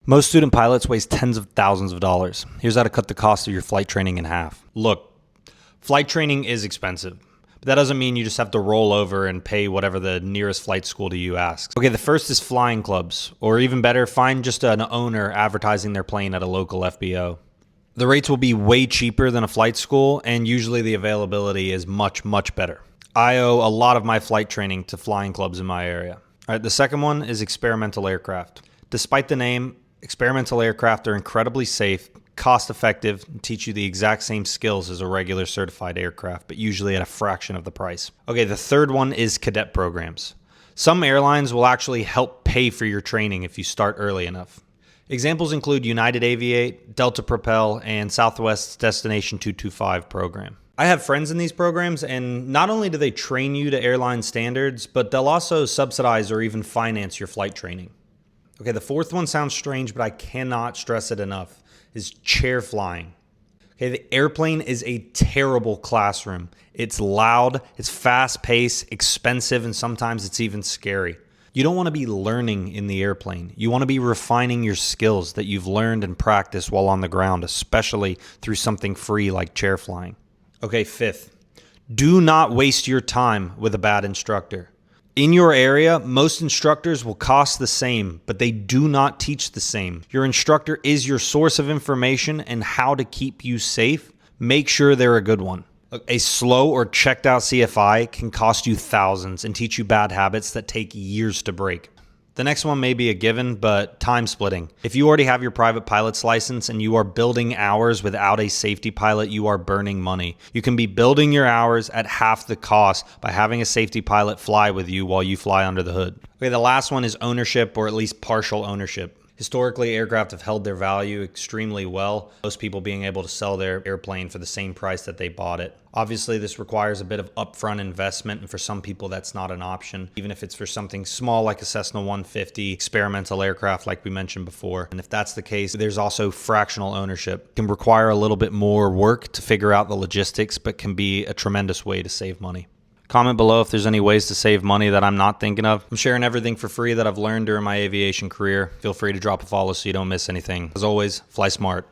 Most student pilots waste tens of thousands of dollars. Here's how to cut the cost of your flight training in half. Look, flight training is expensive, but that doesn't mean you just have to roll over and pay whatever the nearest flight school to you asks. Okay, the first is flying clubs, or even better, find just an owner advertising their plane at a local FBO. The rates will be way cheaper than a flight school, and usually the availability is much, much better. I owe a lot of my flight training to flying clubs in my area. All right, the second one is experimental aircraft. Despite the name, experimental aircraft are incredibly safe, cost-effective, and teach you the exact same skills as a regular certified aircraft, but usually at a fraction of the price. Okay, the third one is cadet programs. Some airlines will actually help pay for your training if you start early enough. Examples include United Aviate, Delta Propel, and Southwest's Destination 225 program. I have friends in these programs, and not only do they train you to airline standards, but they'll also subsidize or even finance your flight training. Okay, the fourth one sounds strange, but I cannot stress it enough, is chair flying. Okay, the airplane is a terrible classroom. It's loud, it's fast-paced, expensive, and sometimes it's even scary. You don't want to be learning in the airplane. You want to be refining your skills that you've learned and practiced while on the ground, especially through something free like chair flying. Okay, fifth, do not waste your time with a bad instructor. In your area, most instructors will cost the same, but they do not teach the same. Your instructor is your source of information and how to keep you safe. Make sure they're a good one. A slow or checked out CFI can cost you thousands and teach you bad habits that take years to break. The next one may be a given, but time splitting. If you already have your private pilot's license and you are building hours without a safety pilot, you are burning money. You can be building your hours at half the cost by having a safety pilot fly with you while you fly under the hood. Okay, the last one is ownership, or at least partial ownership. Historically, aircraft have held their value extremely well, most people being able to sell their airplane for the same price that they bought it. Obviously, this requires a bit of upfront investment, and for some people that's not an option, even if it's for something small like a Cessna 150 experimental aircraft like we mentioned before. And if that's the case, there's also fractional ownership. It can require a little bit more work to figure out the logistics, but can be a tremendous way to save money. Comment below if there's any ways to save money that I'm not thinking of. I'm sharing everything for free that I've learned during my aviation career. Feel free to drop a follow so you don't miss anything. As always, fly smart.